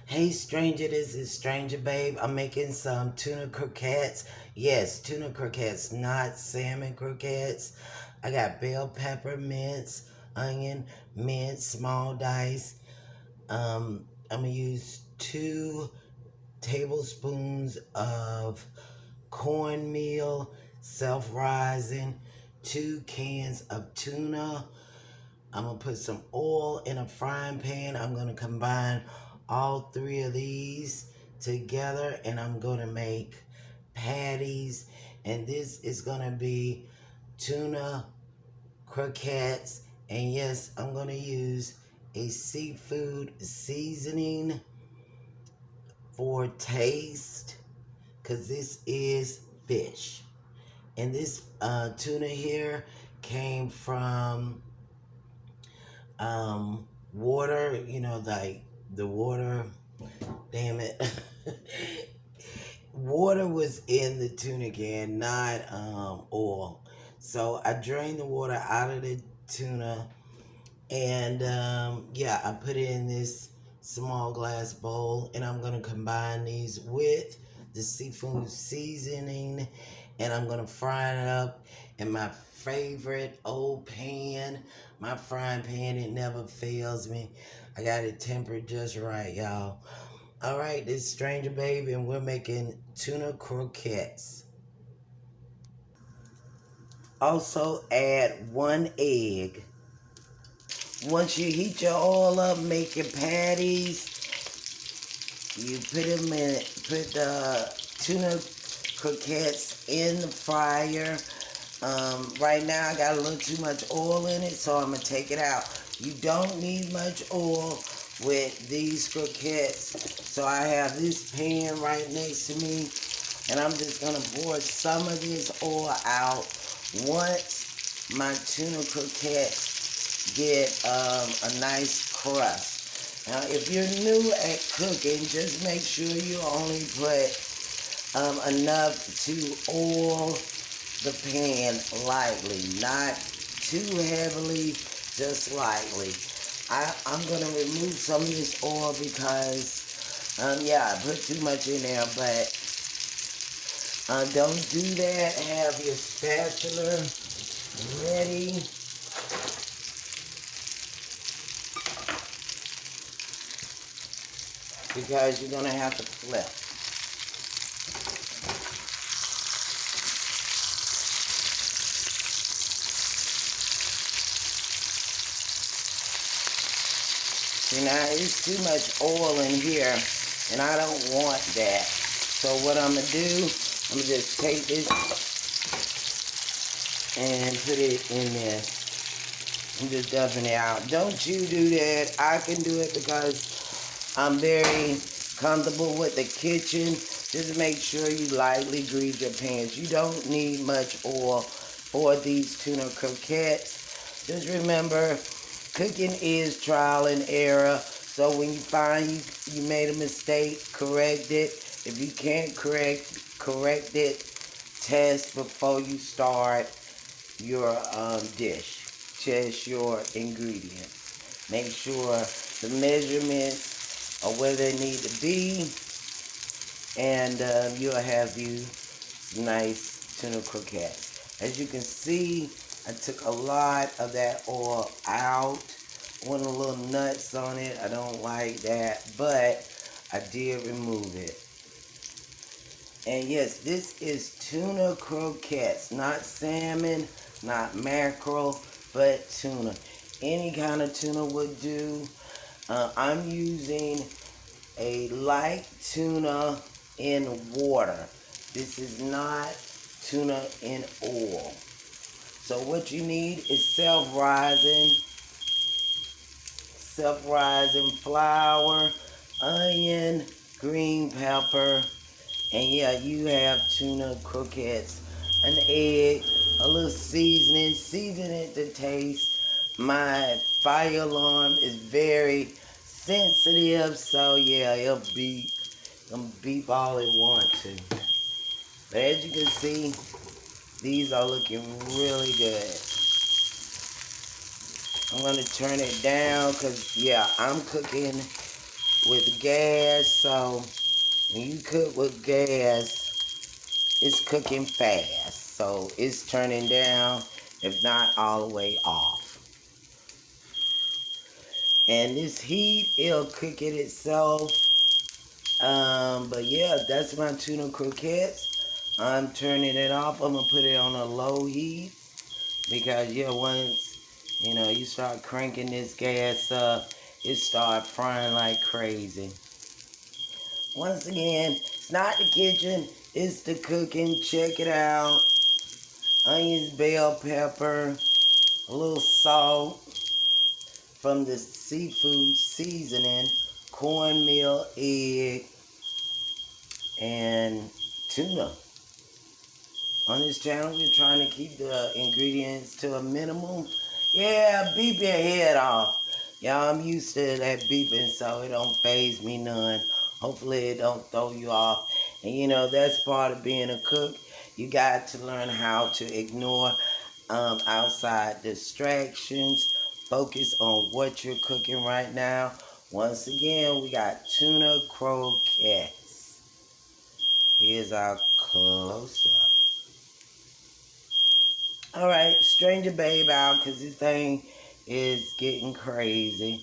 Hey stranger, this is Stranger Babe. I'm making some tuna croquettes. Yes, tuna croquettes, not salmon croquettes. I got bell pepper, mince, onion, mint, small dice. I'm gonna use 2 tablespoons of cornmeal, self-rising, 2 cans of tuna. I'm gonna put some oil in a frying pan. I'm gonna combine all 3 of these together and I'm gonna make patties. And this is gonna be tuna croquettes. And yes, I'm gonna use a seafood seasoning for taste because this is fish. And this tuna here came from water, like the water, damn it. Water was in the tuna can, not oil. So I drained the water out of the tuna and yeah, I put it in this small glass bowl and I'm gonna combine these with the seafood seasoning and I'm gonna fry it up in my favorite old pan. My frying pan, it never fails me. I got it tempered just right, y'all. All right, this is Stranger Baby and we're making tuna croquettes. Also add 1 egg. Once you heat your oil up, make your patties. You put the tuna croquettes in the fryer. Right now I got a little too much oil in it, so I'm gonna take it out. You don't need much oil with these croquettes. So I have this pan right next to me, and I'm just gonna pour some of this oil out once my tuna croquettes get a nice crust. Now, if you're new at cooking, just make sure you only put enough to oil the pan lightly, not too heavily, just lightly. I'm going to remove some of this oil because, yeah, I put too much in there, but don't do that. Have your spatula ready. Because you're going to have to flip. See, now it's too much oil in here, and I don't want that. So what I'm going to do, I'm going to just take this and put it in this. I'm just dumping it out. Don't you do that. I can do it because I'm very comfortable with the kitchen. Just make sure you lightly grease your pans. You don't need much oil for these tuna croquettes. Just remember, cooking is trial and error. So when you find you made a mistake, correct it. If you can't correct it, test before you start your dish. Test your ingredients. Make sure the measurements are where they need to be, and you'll have you nice tuna croquettes. As you can see, I took a lot of that oil out. Want a little nuts on it. I don't like that, but I did remove it. And yes, this is tuna croquettes, not salmon, not mackerel, but tuna. Any kind of tuna would do. I'm using a light tuna in water. This is not tuna in oil. So what you need is self-rising flour, onion, green pepper, and yeah, you have tuna croquettes, an egg, a little seasoning, season it to taste. My fire alarm is very sensitive, so yeah, it'll beep all it wants to. But as you can see, these are looking really good. I'm gonna turn it down because yeah, I'm cooking with gas. So when you cook with gas, it's cooking fast. So it's turning down, if not all the way off. And this heat, it'll cook it itself. But yeah, that's my tuna croquettes. I'm turning it off. I'm gonna put it on a low heat because yeah, once you start cranking this gas up, it start frying like crazy. Once again, it's not the kitchen, it's the cooking. Check it out. Onions, bell pepper, a little salt from the seafood seasoning, cornmeal, egg, and tuna. On this channel, we're trying to keep the ingredients to a minimum. Yeah, beep your head off. Y'all, I'm used to that beeping, so it don't faze me none. Hopefully, it don't throw you off. And that's part of being a cook. You got to learn how to ignore outside distractions. Focus on what you're cooking right now. Once again, we got tuna croquettes. Here's our close-up. All right, stranger babe out because this thing is getting crazy.